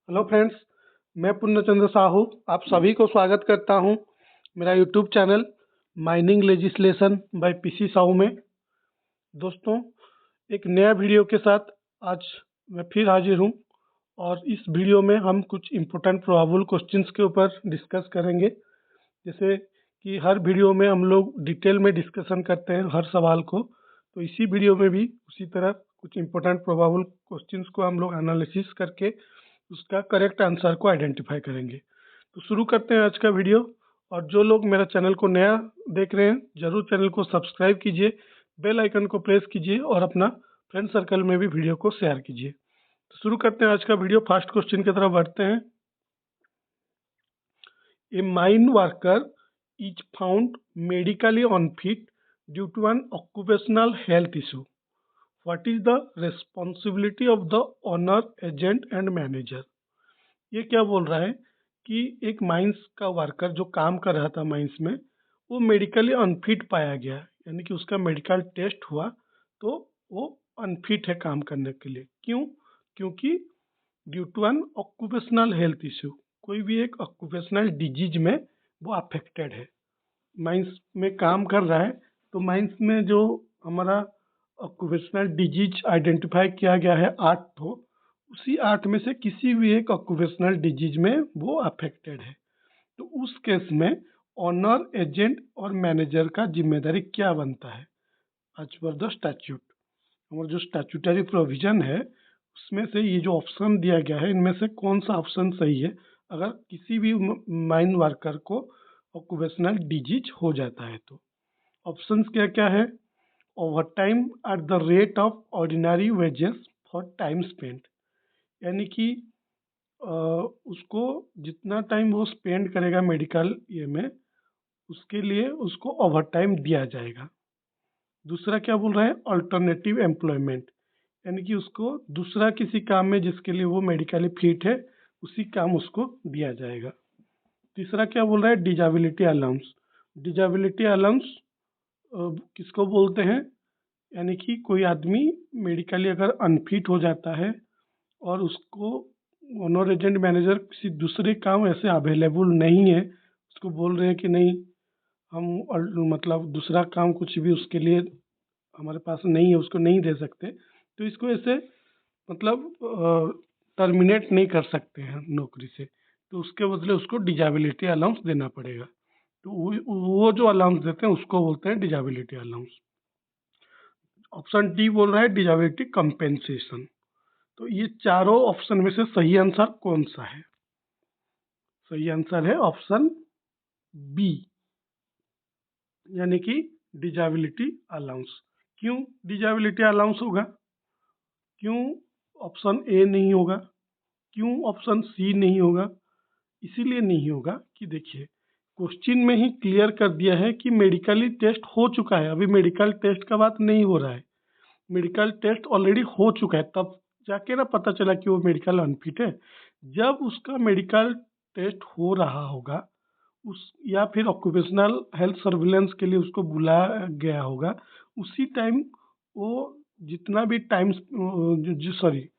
Hello friends, मैं पूर्णचंद्र साहू आप सभी को स्वागत करता हूं मेरा YouTube channel mining legislation by PC Sahu में। दोस्तों, एक नया वीडियो के साथ आज मैं फिर हाजिर हूं और इस वीडियो में हम कुछ इम्पोर्टेंट प्रोबेबल क्वेश्चंस के ऊपर डिस्कस करेंगे। जैसे कि हर वीडियो में हम लोग डिटेल में डिस्कशन करते हैं हर सवाल को, तो इसी वीडियो में भी उसी तरह कुछ इम्पोर्टेंट प्रोबेबल क्वेश्चंस को हम लोग एनालिसिस करके उसका करेक्ट आंसर को आइडेंटिफाई करेंगे। तो शुरू करते हैं आज का वीडियो। और जो लोग मेरा चैनल को नया देख रहे हैं, जरूर चैनल को सब्सक्राइब कीजिए, बेल आइकन को प्रेस कीजिए और अपना फ्रेंड सर्कल में भी वीडियो को शेयर कीजिए। तो शुरू करते हैं आज का वीडियो। फर्स्ट क्वेश्चन की तरफ बढ़ते हैं। A mine worker is found medically unfit due to an occupational health issue. What is the responsibility of the owner, agent and manager. ये क्या बोल रहा है कि एक माइंस का वर्कर जो काम कर रहा था माइंस में, वो मेडिकली अनफिट पाया गया, यानी कि उसका मेडिकल टेस्ट हुआ तो वो अनफिट है काम करने के लिए। क्यों? क्योंकि due to an occupational health issue, कोई भी एक ऑक्यूपेशनल डिजीज में वो अफेक्टेड है। माइंस में काम कर रहा है तो माइंस में जो हमारा ऑक्यूपेशनल डिजीज आइडेंटिफाई किया गया है 8 तो उसी 8 में से किसी भी एक ऑक्यूपेशनल डिजीज में वो अफेक्टेड है। तो उस केस में ऑनर, एजेंट और मैनेजर का जिम्मेदारी क्या बनता है एज पर द स्टैट्यूट। और जो स्टैट्यूटरी प्रोविजन है उसमें से ये जो ऑप्शन दिया गया है, इनमें से कौन सा ऑप्शन सही है अगर किसी भी माइन वर्कर को ऑक्यूपेशनल डिजीज हो जाता है। तो ऑप्शंस क्या क्या है? Over time at the rate of ordinary wages for time spend, यानी कि उसको जितना टाइम वो स्पेंड करेगा मेडिकल ये में, उसके लिए उसको ओवर टाइम दिया जाएगा। दूसरा क्या बोल रहा है? अल्टरनेटिव एम्प्लॉयमेंट, यानी कि उसको दूसरा किसी काम में जिसके लिए वो मेडिकली फिट है उसी काम उसको दिया जाएगा। तीसरा क्या बोल रहा है? Disability allowance. डिजेबिलिटी अलाउंस किसको बोलते हैं? यानी कि कोई आदमी मेडिकली अगर अनफिट हो जाता है और उसको ओनर, एजेंट, मैनेजर किसी दूसरे काम ऐसे अवेलेबल नहीं है, उसको बोल रहे हैं कि नहीं हम मतलब दूसरा काम कुछ भी उसके लिए हमारे पास नहीं है, उसको नहीं दे सकते, तो इसको ऐसे मतलब टर्मिनेट नहीं कर सकते हैं नौकरी से, तो उसके बदले उसको डिजेबिलिटी अलाउंस देना पड़ेगा। तो वो जो अलाउंस देते हैं उसको बोलते हैं डिजेबिलिटी अलाउंस। ऑप्शन डी बोल रहा है डिजेबिलिटी कंपेंसेशन। तो ये चारों ऑप्शन में से सही आंसर कौन सा है? सही आंसर है ऑप्शन बी, यानी कि डिजेबिलिटी अलाउंस। क्यों डिजेबिलिटी अलाउंस होगा? क्यों ऑप्शन ए नहीं होगा? क्यों ऑप्शन सी नहीं होगा? इसीलिए नहीं होगा कि देखिए, क्वेश्चन में ही क्लियर कर दिया है कि मेडिकली टेस्ट हो चुका है, अभी मेडिकल टेस्ट का बात नहीं हो रहा है। मेडिकल टेस्ट ऑलरेडी हो चुका है, तब जाके ना पता चला कि वो मेडिकल अनफिट है। जब उसका मेडिकल टेस्ट हो रहा होगा उस, या फिर ऑक्यूपेशनल हेल्थ सर्विलेंस के लिए उसको बुलाया गया होगा, उसी टाइम वो जितना भी टाइम सॉरी,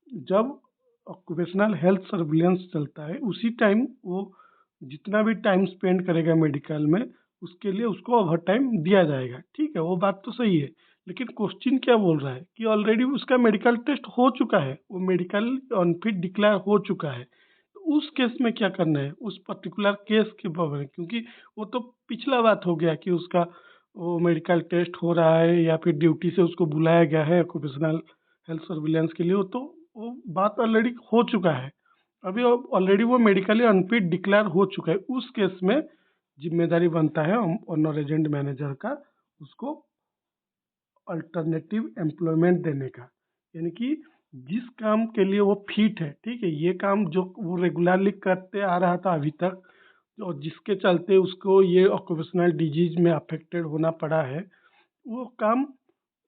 जब ऑक्यूपेशनल हेल्थ सर्विलेंस चलता है उसी टाइम वो जितना भी टाइम स्पेंड करेगा मेडिकल में, उसके लिए उसको ओवर टाइम दिया जाएगा। ठीक है, वो बात तो सही है, लेकिन क्वेश्चन क्या बोल रहा है कि ऑलरेडी उसका मेडिकल टेस्ट हो चुका है, वो मेडिकल अनफिट डिक्लेयर हो चुका है। तो उस केस में क्या करना है, उस पर्टिकुलर केस के बारे में, क्योंकि वो तो पिछला बात हो गया कि उसका वो मेडिकल टेस्ट हो रहा है या फिर ड्यूटी से उसको बुलाया गया है ऑक्यूपेशनल हेल्थ सर्विलेंस के लिए, तो वो बात ऑलरेडी हो चुका है। अभी ऑलरेडी वो मेडिकली अनफिट डिक्लेयर हो चुका है। उस केस में जिम्मेदारी बनता है ऑनर, एजेंट, मैनेजर का उसको अल्टरनेटिव एम्प्लॉयमेंट देने का, यानी कि जिस काम के लिए वो फिट है, ठीक है, ये काम जो वो रेगुलरली करते आ रहा था अभी तक और जिसके चलते उसको ये ऑक्यूपेशनल डिजीज में अफेक्टेड होना पड़ा है, वो काम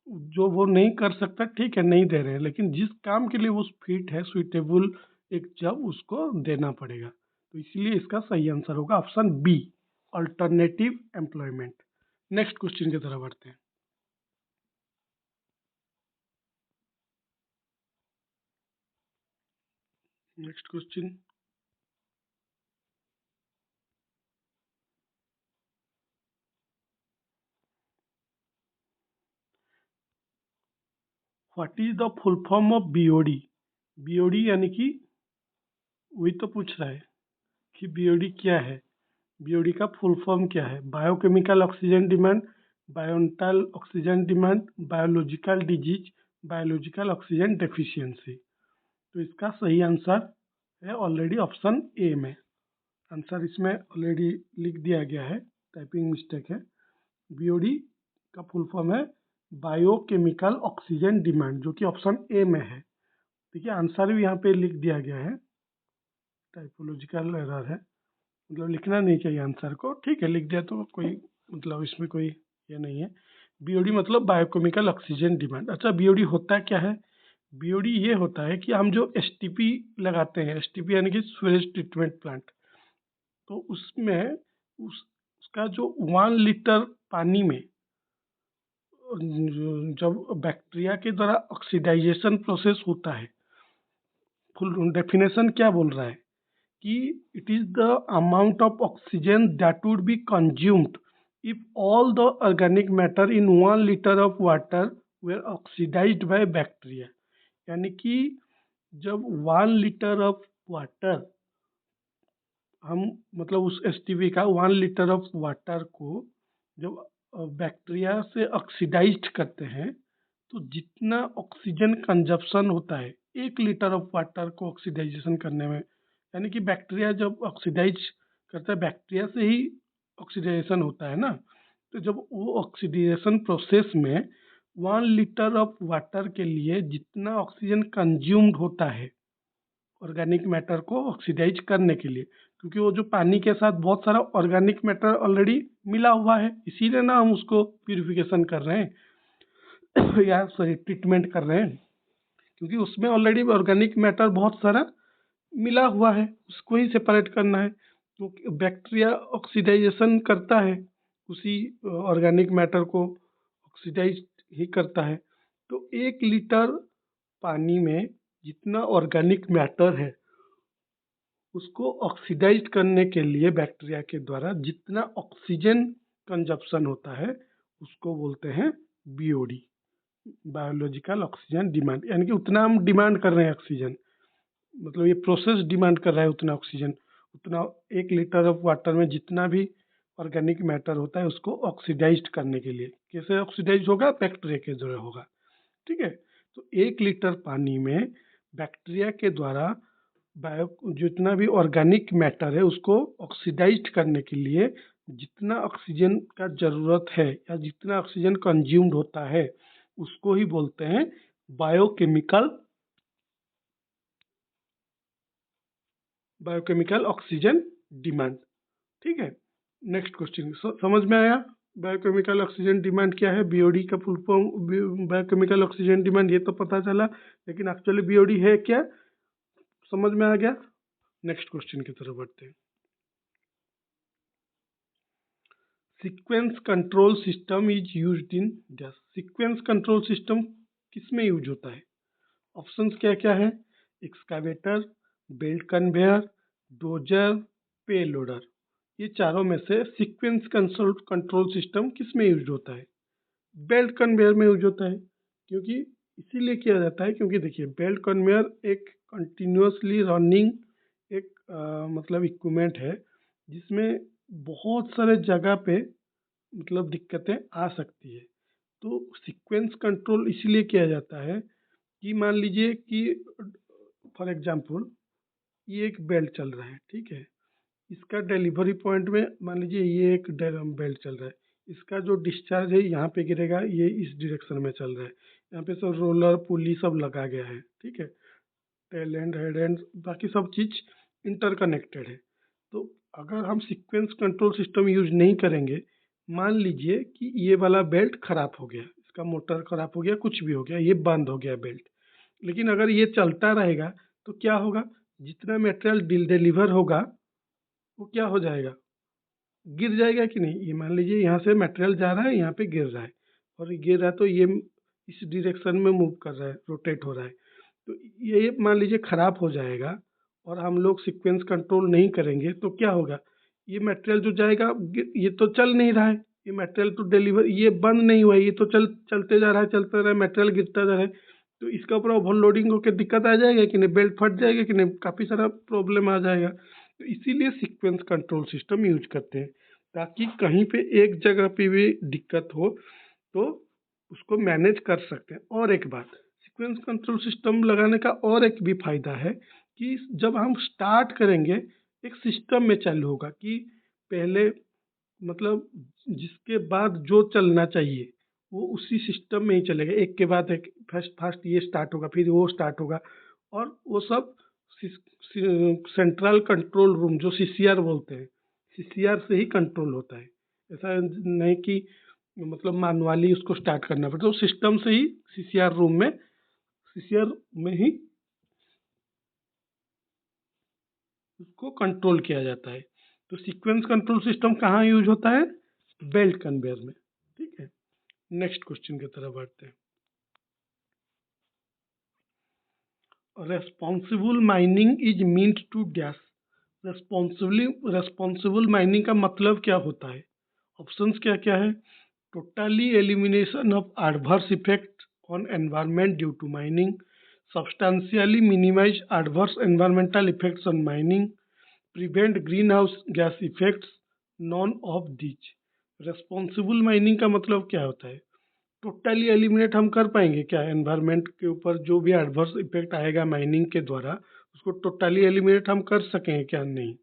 जो वो नहीं कर सकता, ठीक है, नहीं दे रहे हैं, लेकिन जिस काम के लिए वो फिट है, सुइटेबल एक जॉब उसको देना पड़ेगा। तो इसलिए इसका सही आंसर होगा option B, alternative employment. Next question की तरफ बढ़ते हैं। Next question, what is the full form of BOD? BOD यानी कि वही तो पूछ रहा है कि बीओडी क्या है। बीओडी का फुल फॉर्म क्या है? Biochemical oxygen demand, biontal oxygen demand, biological disease, biological oxygen deficiency. तो इसका सही आंसर है ऑलरेडी ऑप्शन ए में। आंसर इसमें ऑलरेडी लिख दिया गया है, टाइपिंग मिस्टेक है। बीओडी का फुल फॉर्म है बायोकेमिकल ऑक्सीजन डिमांड, जो कि ऑप्शन ए में है। देखिए आंसर भी यहाँ पे लिख दिया गया है, टाइपोलॉजिकल एरर है, मतलब लिखना नहीं चाहिए आंसर को। ठीक है, लिख दिया तो कोई मतलब इसमें कोई ये नहीं है। बीओडी मतलब बायोकेमिकल ऑक्सीजन डिमांड। अच्छा, बीओडी होता क्या है? बीओडी ये होता है कि हम जो एसटीपी लगाते हैं, एसटीपी यानी कि स्वेज ट्रीटमेंट प्लांट, तो उसमें उसका जो 1 लीटर पानी में जब बैक्टीरिया के द्वारा ऑक्सीडाइजेशन प्रोसेस होता है, फुल डेफिनेशन क्या बोल रहा है कि it is the amount of oxygen that would be consumed if all the organic matter in 1 litre of water were oxidised by bacteria. यानी कि जब 1 लीटर ऑफ वाटर हम मतलब उस एसटीपी का 1 लीटर ऑफ वाटर को जब बैक्टीरिया से ऑक्सीडाइज्ड करते हैं, तो जितना ऑक्सीजन कंजप्शन होता है 1 लीटर ऑफ वाटर को ऑक्सीडाइजेशन करने में, यानी कि बैक्टीरिया जब ऑक्सीडाइज करता है, बैक्टीरिया से ही ऑक्सीडाइजेशन होता है ना, तो जब वो ऑक्सीडेशन प्रोसेस में 1 लीटर ऑफ वाटर के लिए जितना ऑक्सीजन कंज्यूम्ड होता है ऑर्गेनिक मैटर को ऑक्सीडाइज करने के लिए, क्योंकि वो जो पानी के साथ बहुत सारा ऑर्गेनिक मैटर ऑलरेडी मिला हुआ है, इसीलिए ना हम उसको प्यूरिफिकेशन कर रहे हैं या सॉरी ट्रीटमेंट कर रहे हैं, क्योंकि उसमें ऑलरेडी ऑर्गेनिक मैटर बहुत सारा मिला हुआ है, उसको ही सेपरेट करना है। तो बैक्टीरिया ऑक्सीडाइजेशन करता है, उसी ऑर्गेनिक मैटर को ऑक्सीडाइज ही करता है। तो 1 लीटर पानी में जितना ऑर्गेनिक मैटर है उसको ऑक्सीडाइज करने के लिए बैक्टीरिया के द्वारा जितना ऑक्सीजन कंजप्शन होता है उसको बोलते हैं बीओडी, बायोलॉजिकल ऑक्सीजन डिमांड। यानी कि उतना हम डिमांड कर रहे हैं ऑक्सीजन, मतलब ये प्रोसेस डिमांड कर रहा है उतना ऑक्सीजन, उतना 1 लीटर ऑफ वाटर में जितना भी ऑर्गेनिक मैटर होता है उसको ऑक्सीडाइज करने के लिए। कैसे ऑक्सीडाइज होगा? बैक्टीरिया के द्वारा होगा। ठीक है, तो 1 लीटर पानी में बैक्टीरिया के द्वारा बायो जितना भी ऑर्गेनिक मैटर है उसको ऑक्सीडाइज करने के लिए जितना ऑक्सीजन का ज़रूरत है या जितना ऑक्सीजन कंज्यूम्ड होता है उसको ही बोलते हैं बायोकेमिकल ऑक्सीजन डिमांड। ठीक है, नेक्स्ट क्वेश्चन समझ में आया? बायोकेमिकल ऑक्सीजन डिमांड क्या है, बीओडी का full form biochemical oxygen demand, ये तो पता चला, लेकिन एक्चुअली बीओडी है क्या समझ में आ गया? नेक्स्ट क्वेश्चन की तरफ बढ़ते हैं। Sequence control system is used in dash. Sequence control system किस में यूज होता है? ऑप्शंस क्या क्या है? एक्सकावेटर, बेल्ट कन्वेयर, डोजर, पे लोडर। ये चारों में से सीक्वेंस कंट्रोल सिस्टम किस में यूज होता है? बेल्ट कन्वेयर में यूज होता है। क्योंकि इसीलिए किया जाता है क्योंकि देखिए बेल्ट कन्वेयर एक कंटिन्यूसली रनिंग एक मतलब इक्विपमेंट है जिसमें बहुत सारे जगह पे मतलब दिक्कतें आ सकती है। तो सीक्वेंस कंट्रोल इसीलिए किया जाता है कि मान लीजिए कि फॉर एग्जांपल ये एक बेल्ट चल रहा है, ठीक है, इसका डिलीवरी पॉइंट में मान लीजिए ये एक बेल्ट चल रहा है, इसका जो डिस्चार्ज है यहाँ पे गिरेगा, ये इस डायरेक्शन में चल रहा है, यहाँ पे सब रोलर पुली सब लगा गया है, ठीक है, टेल एंड हेड एंड बाकी सब चीज़ इंटरकनेक्टेड है। तो अगर हम सीक्वेंस कंट्रोल सिस्टम यूज नहीं करेंगे, मान लीजिए कि ये वाला बेल्ट खराब हो गया, इसका मोटर खराब हो गया, कुछ भी हो गया, ये बंद हो गया बेल्ट, लेकिन अगर ये चलता रहेगा तो क्या होगा? जितना मटेरियल डिलीवर होगा वो क्या हो जाएगा? गिर जाएगा कि नहीं? ये मान लीजिए यहाँ से मटेरियल जा रहा है, यहाँ पे गिर रहा है, और ये गिर रहा है तो ये इस डायरेक्शन में मूव कर रहा है, रोटेट हो रहा है, तो ये मान लीजिए खराब हो जाएगा और हम लोग सीक्वेंस कंट्रोल नहीं करेंगे तो क्या होगा, ये मटेरियल जो जाएगा ये तो चल नहीं रहा है, ये मटेरियल तो डिलीवर, ये बंद नहीं हुआ है, ये तो चलते जा रहा है, चलते जा रहा है, मटेरियल गिरता जा रहा है, तो इसका ऊपर ओवरलोडिंग होकर दिक्कत आ जाएगा कि नहीं, बेल्ट फट जाएगा कि नहीं, काफ़ी सारा प्रॉब्लम आ जाएगा। तो इसीलिए सीक्वेंस कंट्रोल सिस्टम यूज करते हैं, ताकि कहीं पे एक जगह पे भी दिक्कत हो तो उसको मैनेज कर सकते हैं। और एक बात, सीक्वेंस कंट्रोल सिस्टम लगाने का और एक भी फायदा है कि जब हम स्टार्ट करेंगे एक सिस्टम में चालू होगा कि पहले मतलब जिसके बाद जो चलना चाहिए वो उसी सिस्टम में ही चलेगा, एक के बाद एक, फर्स्ट फर्स्ट ये स्टार्ट होगा, फिर वो स्टार्ट होगा, और वो सब सेंट्रल कंट्रोल रूम जो सीसीआर बोलते हैं, सीसीआर से ही कंट्रोल होता है। ऐसा नहीं कि मतलब मैनुअली उसको स्टार्ट करना पड़ता, तो सिस्टम से ही सीसीआर रूम में, सीसीआर में ही उसको कंट्रोल किया जाता है। तो सीक्वेंस कंट्रोल सिस्टम कहाँ यूज होता है, बेल्ट कन्वेयर में। ठीक है, नेक्स्ट क्वेश्चन की तरफ बढ़ते हैं। Responsible mining is means to dash. Responsible mining का मतलब क्या होता है, ऑप्शंस क्या क्या है, totally elimination of adverse effect on environment due to mining, substantially minimize adverse environmental effects on mining, prevent greenhouse gas effects, none of these। Responsible mining का मतलब क्या होता है, टोटली एलिमिनेट हम कर पाएंगे क्या, एनवायरनमेंट के ऊपर जो भी एडवर्स इफेक्ट आएगा माइनिंग के द्वारा उसको टोटली एलिमिनेट हम कर सकेंगे क्या, नहीं।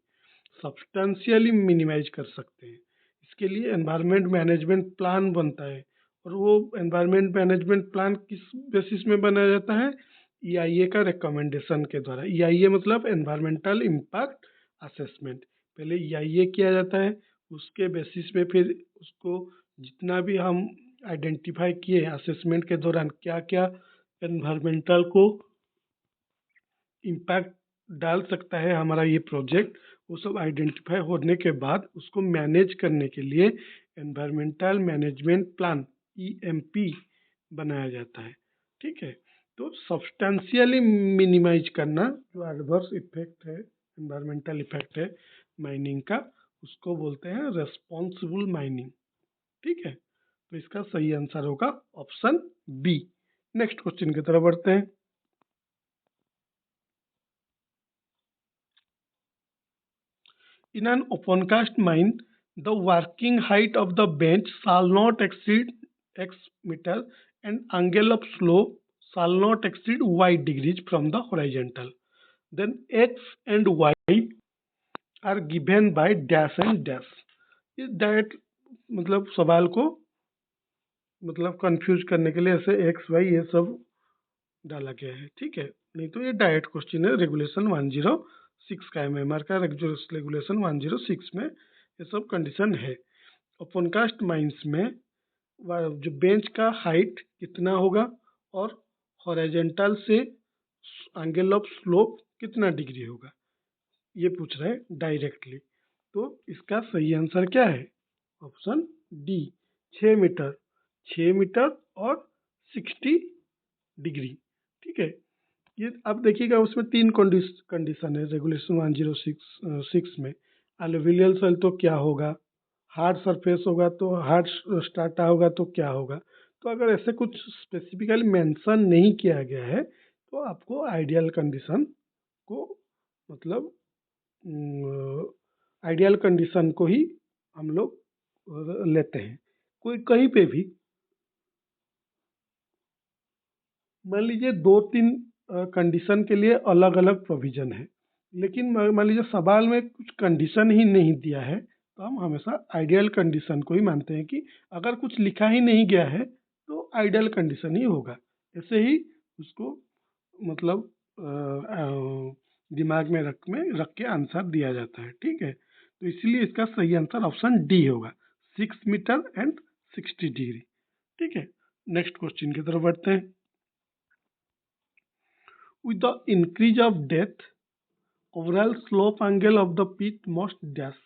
सब्सटेंशियली मिनिमाइज कर सकते हैं, इसके लिए एनवायरनमेंट मैनेजमेंट प्लान बनता है, और वो एनवायरनमेंट मैनेजमेंट प्लान किस बेसिस में बनाया जाता है, ईआईए का रिकमेंडेशन के द्वारा। ईआईए मतलब एनवायरमेंटल इम्पैक्ट असेसमेंट, पहले ईआईए किया जाता है, उसके बेसिस पे फिर उसको जितना भी हम आइडेंटिफाई किए असेसमेंट के दौरान क्या क्या एनवायरमेंटल को इम्पैक्ट डाल सकता है हमारा ये प्रोजेक्ट, वो सब आइडेंटिफाई होने के बाद उसको मैनेज करने के लिए एनवायरमेंटल मैनेजमेंट प्लान ईएमपी बनाया जाता है। ठीक है, तो सब्सटेंशियली मिनिमाइज करना जो एडवर्स इफेक्ट है, एनवायरमेंटल इफेक्ट है माइनिंग का, उसको बोलते हैं रेस्पॉन्सिबल माइनिंग। ठीक है, तो इसका सही आंसर होगा ऑप्शन बी। नेक्स्ट क्वेश्चन की तरफ बढ़ते हैं। In an opencast mine, the working height of the bench shall not exceed x meter and angle of slope shall not exceed y degrees from the horizontal. Then x and y are given by dash and dash। इस direct मतलब सवाल को मतलब confuse करने के लिए ऐसे x Y ये सब डाला गया है। ठीक है, नहीं तो ये डायरेक्ट क्वेश्चन है, रेगुलेशन 106 का एमएमआर का रेगुलेशन 106 में ये सब कंडीशन है। ओपनकास्ट माइंस में जो बेंच का हाइट कितना होगा और हॉरिजॉन्टल से एंगल ऑफ स्लोप कितना डिग्री होगा, ये पूछ रहे हैं डायरेक्टली। तो इसका सही आंसर क्या है, ऑप्शन डी, 6 मीटर, 6 मीटर और 60 डिग्री। ठीक है, ये अब देखिएगा उसमें तीन कंडीशन है रेगुलेशन 106 में। एलुवियल सोइल तो क्या होगा, हार्ड सरफेस होगा तो हार्ड स्ट्राटा होगा तो क्या होगा। तो अगर ऐसे कुछ स्पेसिफिकली मेंशन नहीं किया गया है तो आपको आइडियल कंडीशन को मतलब आइडियल कंडीशन को ही हम लोग लेते हैं। कोई कहीं पे भी मान लीजिए दो तीन कंडीशन के लिए अलग अलग प्रोविजन है, लेकिन मान लीजिए सवाल में कुछ कंडीशन ही नहीं दिया है तो हम हमेशा आइडियल कंडीशन को ही मानते हैं कि अगर कुछ लिखा ही नहीं गया है तो आइडियल कंडीशन ही होगा। ऐसे ही उसको मतलब दिमाग में रख के आंसर दिया जाता है। ठीक है, तो इसलिए इसका सही आंसर ऑप्शन डी होगा, 6 मीटर एंड 60 डिग्री। ठीक है, नेक्स्ट क्वेश्चन की तरफ बढ़ते हैं। With the increase of depth, overall slope angle of the pit must dash।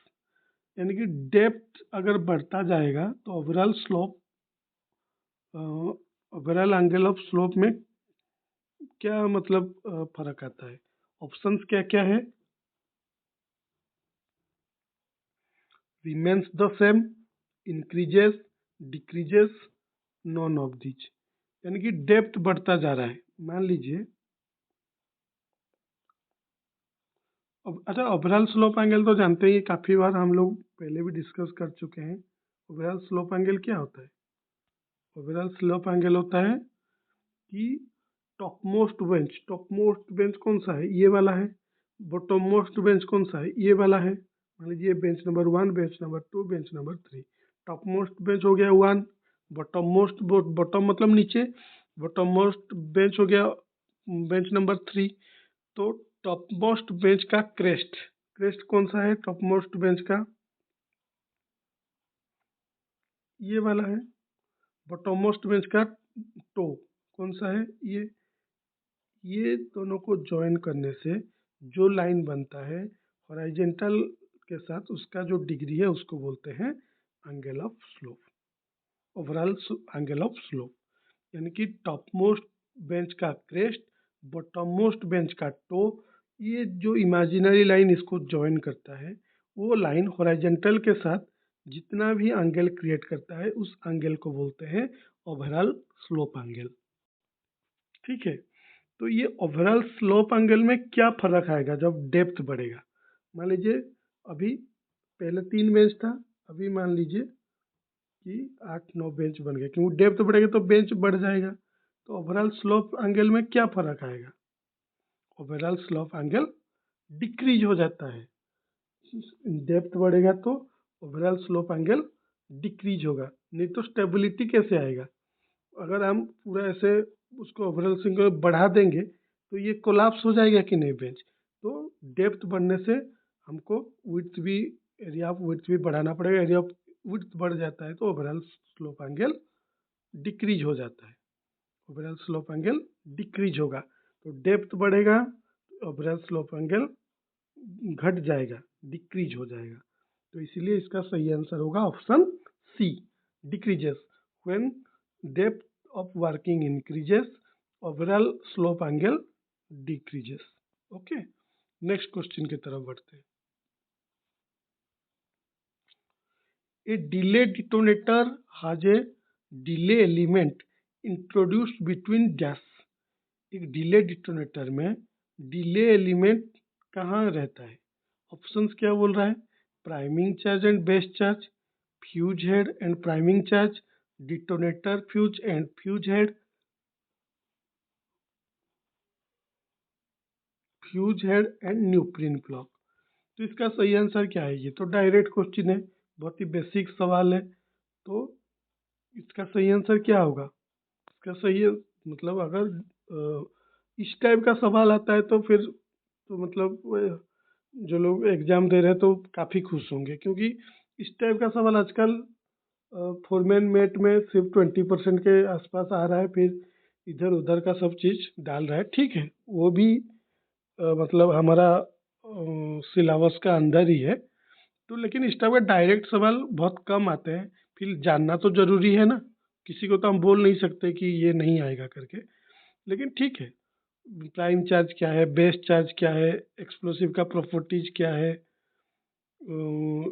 यानी कि डेप्थ अगर बढ़ता जाएगा तो overall slope, overall angle of slope में क्या मतलब फर्क आता है, ऑप्शंस क्या क्या है? Remains the same, increases, decreases, none of these. यानी कि डेप्थ बढ़ता जा रहा है। मान लीजिए अब अच्छा, ओवरऑल स्लोप एंगल तो जानते ही, काफ़ी बार हम लोग पहले भी डिस्कस कर चुके हैं। ओवरऑल स्लोप एंगल क्या होता है? ओवरऑल स्लोप एंगल होता है कि टॉप मोस्ट बेंच कौन सा है? ये वाला है। बॉटम मोस्ट बेंच कौन सा है? ये वाला है। मान लीजिए bench number 1, bench number 2, bench number 3। Top most bench हो गया 1, बॉटम मतलब नीचे, बॉटम मोस्ट बेंच हो गया बेंच नंबर 3। तो टॉप मोस्ट बेंच का क्रेस्ट, क्रेस्ट कौन सा है टॉप मोस्ट बेंच का? ये वाला है। बॉटम मोस्ट बेंच का टो कौन सा है? ये दोनों को ज्वाइन करने से जो लाइन बनता है हॉरिजॉन्टल के साथ, उसका जो डिग्री है उसको बोलते हैं angle of slope, overall angle of slope. यानी कि टॉप मोस्ट बेंच का क्रेस्ट, बॉटम मोस्ट बेंच का टो, ये जो इमेजिनरी लाइन इसको ज्वाइन करता है, वो लाइन हॉरिजॉन्टल के साथ जितना भी एंगल क्रिएट करता है उस एंगल को बोलते हैं ओवरऑल स्लोप एंगल। ठीक है। तो ये ओवरऑल स्लोप एंगल में क्या फर्क आएगा जब डेप्थ बढ़ेगा? मान लीजिए अभी पहले 3 बेंच था, अभी मान लीजिए कि 8-9 बेंच बन गए, क्योंकि डेप्थ बढ़ेगा तो बेंच बढ़ जाएगा। तो ओवरऑल स्लोप एंगल में क्या फर्क आएगा? ओवरऑल स्लोप एंगल डिक्रीज हो जाता है। डेप्थ बढ़ेगा तो ओवरऑल स्लोप एंगल डिक्रीज होगा। नहीं तो स्टेबिलिटी कैसे आएगा? अगर हम पूरा ऐसे उसको ओवरऑल सिंगल बढ़ा देंगे तो ये कोलाप्स हो जाएगा कि नहीं बेंच। तो डेप्थ बढ़ने से हमको विड्थ भी, एरिया ऑफ विड्थ भी बढ़ाना पड़ेगा। एरिया ऑफ विड्थ बढ़ जाता है तो ओवरऑल स्लोप एंगल डिक्रीज हो जाता है। ओवरऑल स्लोप एंगल डिक्रीज होगा तो डेप्थ बढ़ेगा, ओवरऑल स्लोप एंगल घट जाएगा, डिक्रीज हो जाएगा। तो इसीलिए इसका सही आंसर होगा option C, decreases when depth of working increases, overall slope angle decreases. Okay, next question की तरफ बढ़ते हैं। A delay detonator has a delay element introduced between dash। एक डिले डिटोनेटर में डिले एलिमेंट कहाँ रहता है? ऑप्शंस क्या बोल रहा है? Priming charge and base charge, fuse head and priming charge, detonator fuse and fuse head, fuse head and nucleon block. तो इसका सही आंसर क्या है? ये तो डायरेक्ट क्वेश्चन है, बहुत ही बेसिक सवाल है। तो इसका सही आंसर क्या होगा? इसका सही मतलब अगर इस टाइप का सवाल आता है तो फिर तो मतलब जो लोग एग्जाम दे रहे हैं तो काफ़ी खुश होंगे, क्योंकि इस टाइप का सवाल आजकल फोरमैन मेट में सिर्फ 20% के आसपास आ रहा है, फिर इधर उधर का सब चीज़ डाल रहा है। ठीक है, वो भी मतलब हमारा सिलेबस का अंदर ही है। तो लेकिन इस टाइप का डायरेक्ट सवाल बहुत कम आते हैं, फिर जानना तो ज़रूरी है ना। किसी को तो हम बोल नहीं सकते कि ये नहीं आएगा करके। लेकिन ठीक है, प्राइम चार्ज क्या है, बेस चार्ज क्या है, एक्सप्लोसिव का प्रॉपर्टीज क्या है,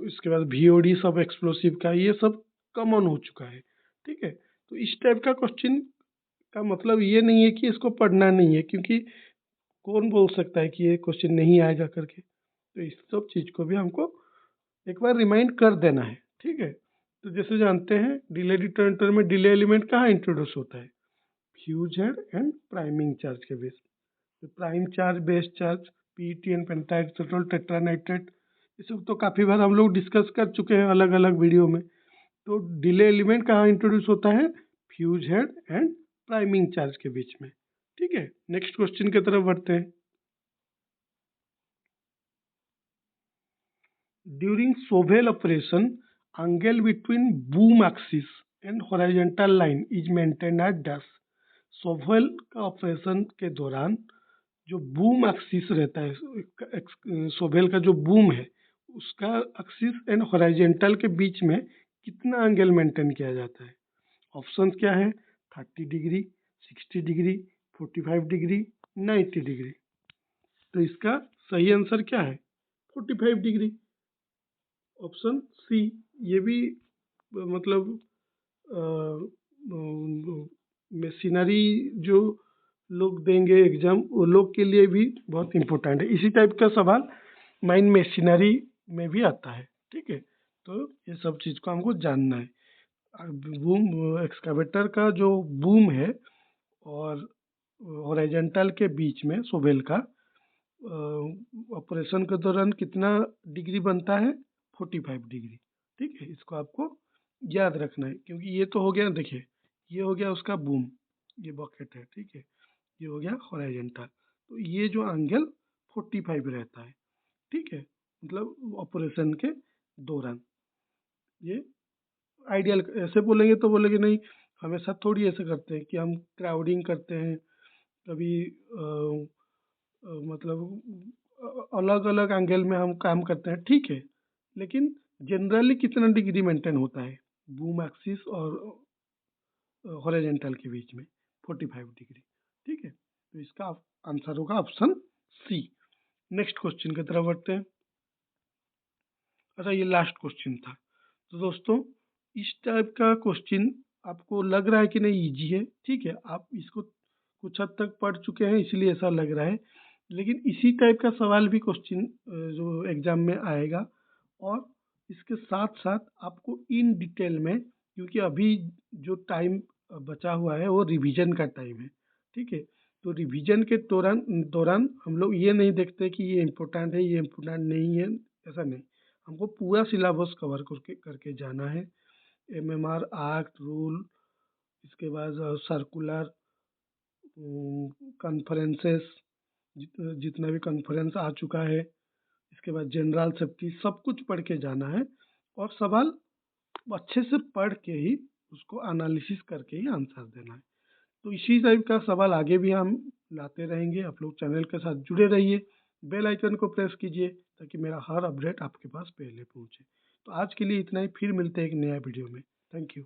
इसके बाद वीओडी सब एक्सप्लोसिव का, ये सब कॉमन हो चुका है। ठीक है, तो इस टाइप का क्वेश्चन का मतलब ये नहीं है कि इसको पढ़ना नहीं है, क्योंकि कौन बोल सकता है कि ये क्वेश्चन नहीं आएगा करके। तो इस सब चीज़ को भी हमको एक बार रिमाइंड कर देना है। ठीक है, तो जैसे जानते हैं डिले डिटोनेटर में डिले एलिमेंट कहाँ इंट्रोड्यूस होता है? Fuse head and priming charge के बेस। तो prime charge, base charge, PET and pentaerythritol tetranitrate, ये सब तो काफ़ी बार हम लोग डिस्कस कर चुके हैं अलग अलग वीडियो में। तो डिले एलिमेंट कहाँ इंट्रोड्यूस होता है? Fuse head and priming charge के बीच में। ठीक है, नेक्स्ट क्वेश्चन की तरफ बढ़ते हैं। During shovel operation, angle between boom axis and horizontal line is maintained at dash। Shovel का ऑपरेशन के दौरान जो बूम एक्सिस रहता है, सोवेल का जो बूम है उसका एक्सिस एंड हॉरिजॉन्टल के बीच में कितना एंगल मेंटेन किया जाता है? ऑप्शन क्या है? 30 डिग्री, 60 डिग्री, 45 डिग्री, 90 डिग्री। तो इसका सही आंसर क्या है? 45 डिग्री, ऑप्शन सी। ये भी मतलब मशीनरी जो लोग देंगे एग्जाम, वो लोग के लिए भी बहुत इम्पोर्टेंट है। इसी टाइप का सवाल माइन मशीनरी में भी आता है, ठीक है। तो ये सब चीज़ को हमको जानना है। बूम एक्सकावेटर का जो बूम है और हॉरिजॉन्टल के बीच में शोवेल का ऑपरेशन के दौरान कितना डिग्री बनता है? 45 डिग्री, ठीक है। इसको आपको याद रखना है, क्योंकि ये तो हो गया, देखिए ये हो गया उसका बूम, ये बकेट है, ठीक है। ये हो गया हॉरिजॉन्टल, तो ये जो एंगल 45 रहता है, ठीक है, मतलब ऑपरेशन के दौरान। ये आइडियल, ऐसे बोलेंगे तो बोलेंगे नहीं, हमेशा थोड़ी ऐसे करते हैं कि हम क्राउडिंग करते हैं, कभी मतलब अलग अलग एंगल में हम काम करते हैं, ठीक है। लेकिन जनरली कितना डिग्री मेंटेन होता है बूम एक्सिस और हॉरिजॉन्टल के बीच में? 45 डिग्री, ठीक है। तो इसका आंसर होगा ऑप्शन सी। नेक्स्ट क्वेश्चन की तरफ बढ़ते हैं। अच्छा, ये लास्ट क्वेश्चन था। तो दोस्तों, इस टाइप का क्वेश्चन आपको लग रहा है कि नहीं इजी है, ठीक है, आप इसको कुछ हद तक पढ़ चुके हैं इसलिए ऐसा लग रहा है। लेकिन इसी टाइप का सवाल भी क्वेश्चन जो एग्जाम में आएगा, और इसके साथ साथ आपको इन डिटेल में, क्योंकि अभी जो टाइम बचा हुआ है वो रिवीजन का टाइम है, ठीक है। तो रिवीजन के दौरान दौरान हम लोग ये नहीं देखते कि ये इम्पोर्टेंट है, ये इम्पोर्टेंट नहीं है, ऐसा नहीं। हमको पूरा सिलेबस कवर करके करके जाना है। एमएमआर एक्ट रूल, इसके बाद सर्कुलर कॉन्फ्रेंसेस, जितना भी कॉन्फ्रेंस आ चुका है, इसके बाद जनरल सेफ्टी, सब कुछ पढ़ के जाना है। और सवाल अच्छे से पढ़ के ही उसको एनालिसिस करके ही आंसर देना है। तो इसी टाइप का सवाल आगे भी हम लाते रहेंगे। आप लोग चैनल के साथ जुड़े रहिए, बेल आइकन को प्रेस कीजिए ताकि मेरा हर अपडेट आपके पास पहले पहुंचे। तो आज के लिए इतना ही, फिर मिलते हैं एक नया वीडियो में। Thank you.